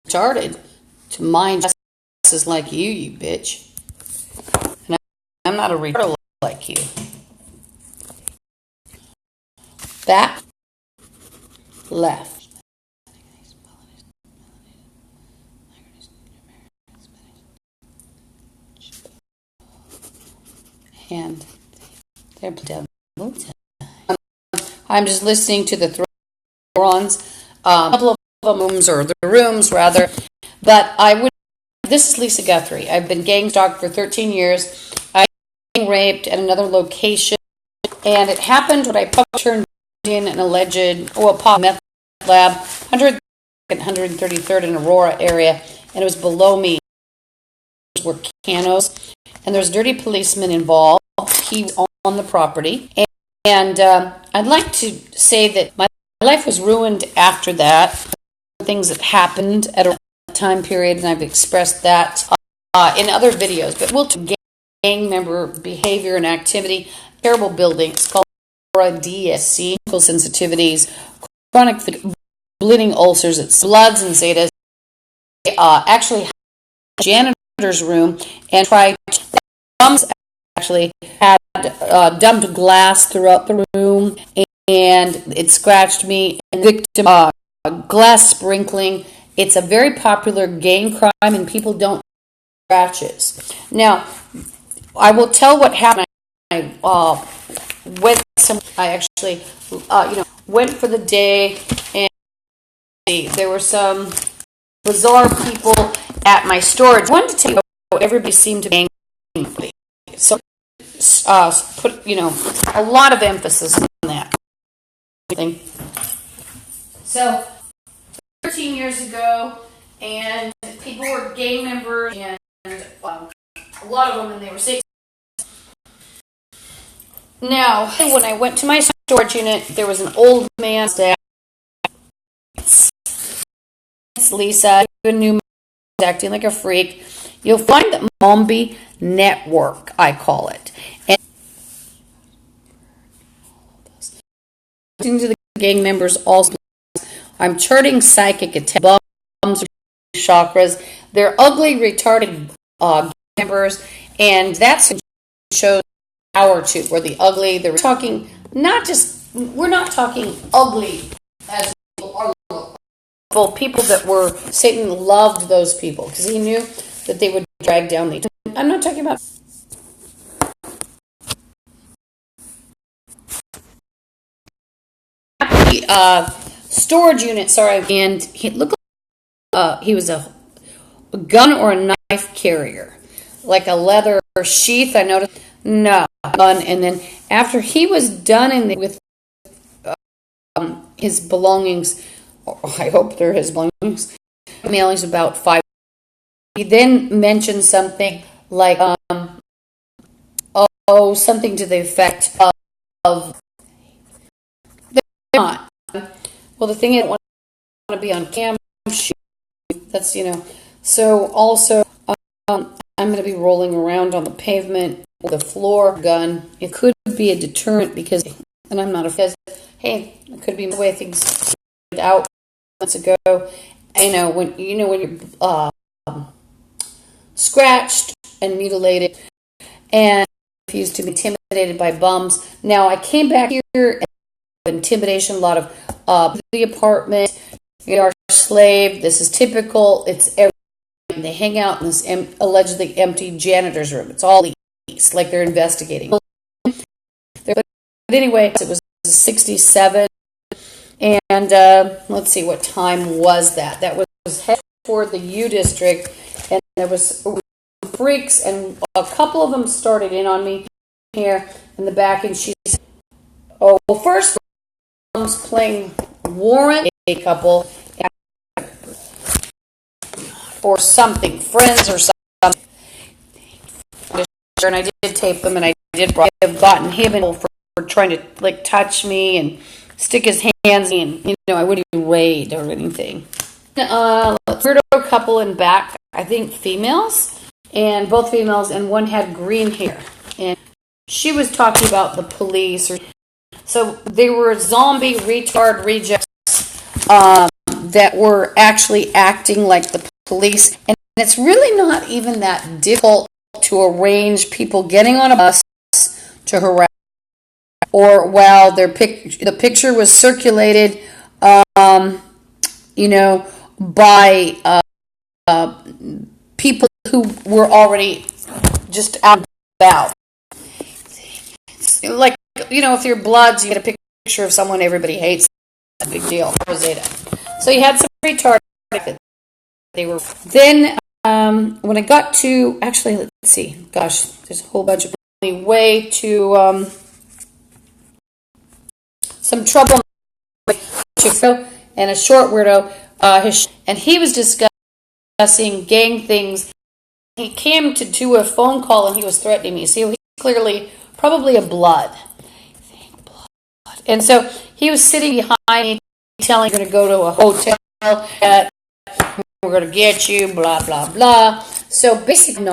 started to mind justice like you bitch. And I'm not a retard like you. Back, left. And they're down. I'm just listening to the Throns, a couple of rooms, or the rooms rather. But this is Lisa Guthrie. I've been gang stalked for 13 years. I was raped at another location, and it happened when I turned in an alleged meth lab, 133rd in Aurora area, and it was below me. Were canos, and there's dirty policeman involved. He was on the property, and I'd like to say that my life was ruined after that. Things that happened at a time period, and I've expressed that in other videos. But we'll talk gang member behavior and activity. Terrible building. It's called DSC. Sensitivities, chronic bleeding ulcers. It's bloods and zetas. Actually, janitor's room and tried. Bums actually had dumped glass throughout the room, and it scratched me. And victim glass sprinkling. It's a very popular gang crime, and people don't scratches. Now, I will tell what happened. I actually went for the day, and there were some bizarre people at my storage. I wanted to tell you how everybody seemed to be angry. So put a lot of emphasis on that. So 13 years ago, and people were gang members, and a lot of them, and they were safe. Now, when I went to my storage unit, there was an old man staff. It's Lisa, a new man, acting like a freak. You'll find that Mombi Network, I call it. And to the gang members also, I'm charting psychic attack, bums, chakras. They're ugly, retarded gang members, and that's what shows power to. Where the ugly, they're talking we're not talking ugly as people are. People that were, Satan loved those people because he knew that they would drag down the. I'm not talking about. Storage unit, sorry, and he looked like he was a gun or a knife carrier, like a leather sheath. I noticed, no gun, and then after he was done with his belongings, I hope they're his belongings, mailings about 5. He then mentioned something like something to the effect of not. Well, the thing is, I don't want to be on camera. That's, So also, I'm going to be rolling around on the pavement with a floor gun. It could be a deterrent because, and I'm not hey, it could be the way things started out months ago. When you're scratched and mutilated and refused to be intimidated by bums. Now, I came back here and intimidation, a lot of the apartment, our slave. This is typical. It's everything. They hang out in this allegedly empty janitor's room. It's all leaks, like they're investigating. But anyway, it was 67, and let's see, what time was that? That was headed toward the U District, and there was freaks, and a couple of them started in on me here in the back, and she said, oh, well, first was playing Warrant, a couple, or something, friends or something, and I did tape them, and I have gotten him in for trying to touch me and stick his hands in, I wouldn't even raid or anything. Weirdo couple in back, I think females, and both females, and one had green hair, and she was talking about the police, so they were zombie retard rejects, that were actually acting like the police. And it's really not even that difficult to arrange people getting on a bus to harass, or while the picture was circulated, by people who were already just out and about. Like, if you're Bloods, you get a picture of someone everybody hates. That's a big deal. Rosetta. So you had some retarded. They were then. When I got to, actually, let's see. Gosh, there's a whole bunch of way to some trouble and a short weirdo. And he was discussing gang things. He came to do a phone call and he was threatening me. See, he's clearly probably a Blood. And so he was sitting behind me telling me, "You're going to go to a hotel. We're going to get you, blah, blah, blah." So basically,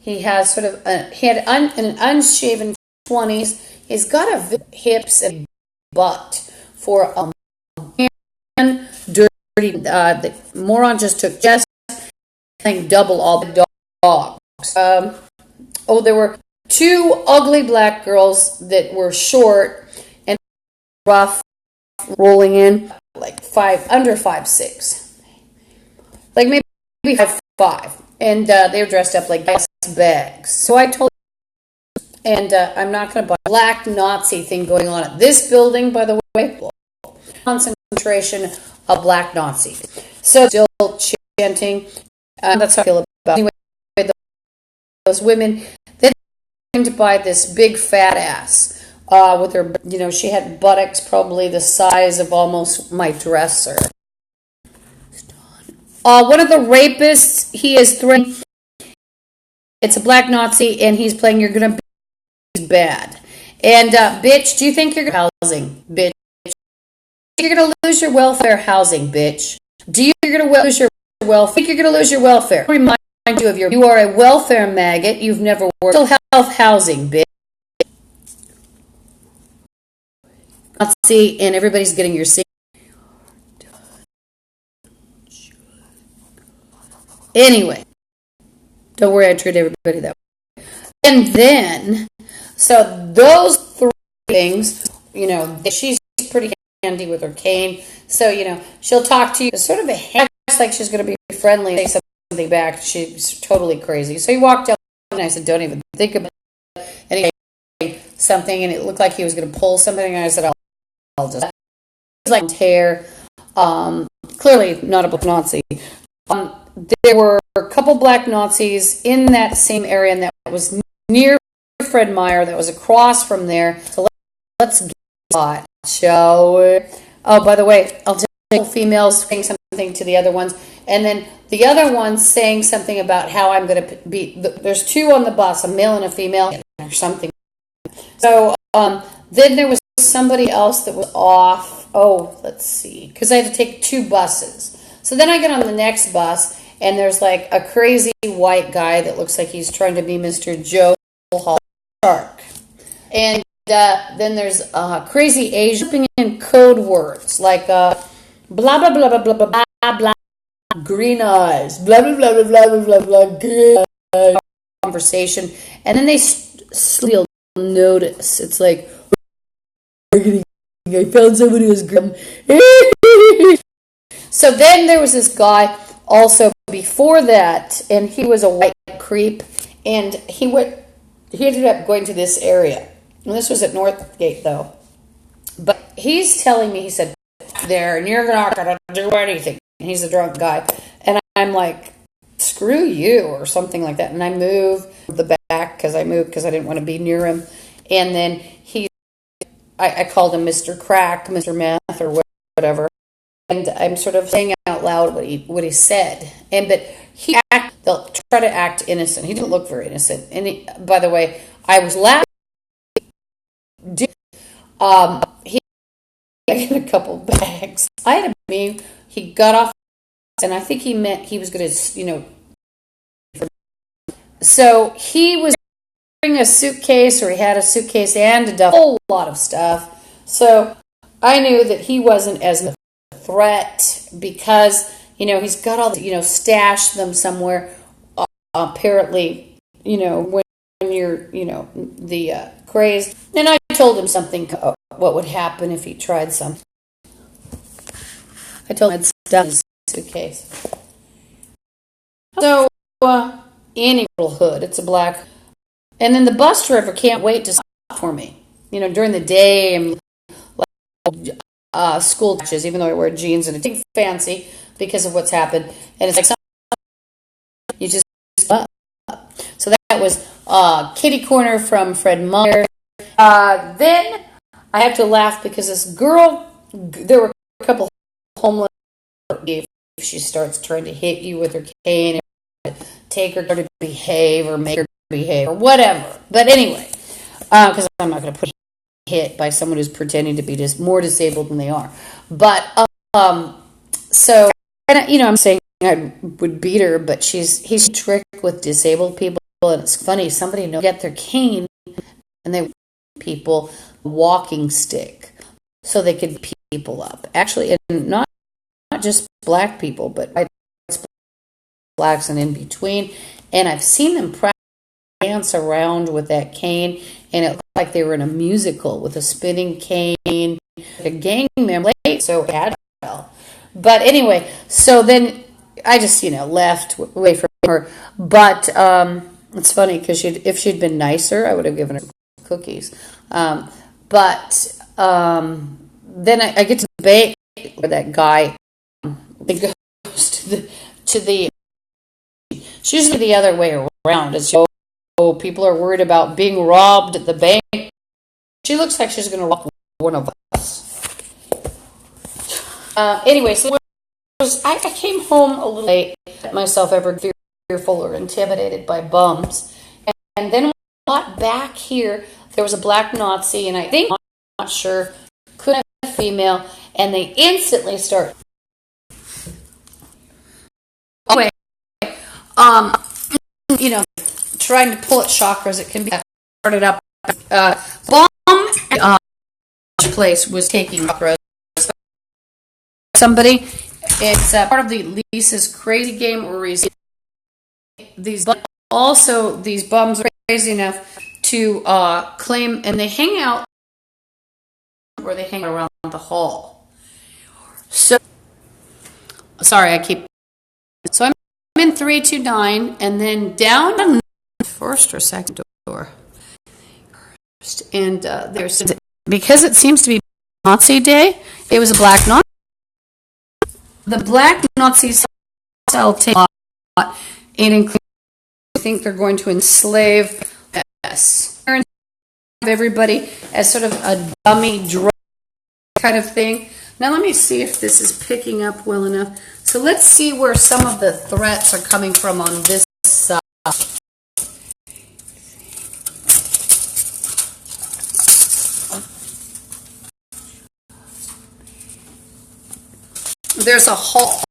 he has sort of, he had an unshaven 20s. He's got a hips and butt for a man. Dirty, the moron just took double all the dogs. There were 2 ugly black girls that were short and rough, rolling in like under 5'6", like maybe 5'5", and they were dressed up like gas bags. So I told him, and I'm not going to buy a black Nazi thing going on at this building, by the way. Concentration of black Nazis. So still chanting. That's how I feel about it. Anyway, those women, they came to buy this big fat ass with her, she had buttocks probably the size of almost my dresser. One of the rapists, he is threatening. It's a black Nazi, and he's playing "You're Gonna Be Bad." And, bitch, do you think you're housing, bitch? You're going to lose your welfare housing, bitch. Do you think you're going to lose your welfare? Think you're going to lose your welfare? Remind you of you are a welfare maggot. You've never worked. Mental health housing, bitch. Nazi, and everybody's getting your signal. Anyway, don't worry, I treat everybody that way. And then, so those 3 things, she's pretty handy with her cane. So, she'll talk to you. It's sort of acts like she's going to be friendly and say something back. She's totally crazy. So he walked down and I said, "Don't even think about it." And he said something and it looked like he was going to pull something. And I said, I'll just. It was like hair. Clearly not a black Nazi. There were a couple black Nazis in that same area, and that was near Fred Meyer. That was across from there. So let's get hot, shall we? Oh, by the way, I'll take females saying something to the other ones, and then the other ones saying something about how I'm going to be. There's 2 on the bus, a male and a female, or something. So then there was somebody else that was off. Oh, let's see, because I had to take 2 buses. So then I get on the next bus, and there's like a crazy white guy that looks like he's trying to be Mr. Joe Shark. And then there's crazy Asian in code words like blah, blah, blah, blah, blah, blah, blah, blah, green eyes, blah, blah, blah, blah, blah, blah, blah, green eyes, conversation. And then you'll notice, it's like, I found somebody who's grim. So then there was this guy also before that, and he was a white creep, and he ended up going to this area. And this was at Northgate, though. But he's telling me, he said, "There, and you're not going to do anything." And he's a drunk guy. And I'm like, "Screw you," or something like that. And I move the back because I didn't want to be near him. And then I called him Mr. Crack, Mr. Meth, or whatever. And I'm sort of saying out loud what he said. But they'll try to act innocent. He didn't look very innocent. And by the way, I was laughing. He had a couple bags. I had he got off, and I think he meant he was going to, So he was carrying a suitcase, or he had a suitcase and a whole lot of stuff. So I knew that he wasn't as a threat because, he's got all the, stashed them somewhere, apparently, when you're, the crazed. And I told him something, what would happen if he tried some. I told him I'd stuff his suitcase. So, any little hood, it's a black. And then the bus driver can't wait to stop for me. During the day, I'm like school patches, even though I wear jeans and it's fancy because of what's happened. And it's like, you just up. So that was Kitty Corner from Fred Meyer. Then I have to laugh because this girl, there were a couple homeless. If she starts trying to hit you with her cane, take her to behave or make her behave or whatever. But anyway, because I'm not going to put hit by someone who's pretending to be just more disabled than they are. But so I'm saying I would beat her, but he's a trick with disabled people, and it's funny. Somebody get their cane and they people walking stick so they could pick people up. Actually, and not just black people, but blacks and in between. And I've seen them dance around with that cane, and it looked like they were in a musical with a spinning cane, a gang member. So agile. But anyway, so then I just left away from her. But it's funny because if she'd been nicer, I would have given her cookies. But then I get to the bank where that guy goes to the. It's usually the other way around. It's people are worried about being robbed at the bank. She looks like she's going to rob one of us. Anyway, so I came home a little late, myself ever fearful or intimidated by bums. And then when I got back here, there was a black Nazi, and I think, I'm not sure, could have been a female, and they instantly start. Anyway, trying to pull at chakras, it can be started up. Bomb place was taking chakras. Somebody, it's part of the Lisa's crazy game where these bums are crazy enough to claim, and they hang out where they hang around the hall. So, sorry, so I'm in 329, and then down on the first or second door. And there's, because it seems to be Nazi Day, it was a black Nazi. The black Nazis sell take a lot, and include, I think they're going to enslave us. Everybody as sort of a dummy drug kind of thing. Now let me see if this is picking up well enough. So let's see where some of the threats are coming from on this side. There's a hall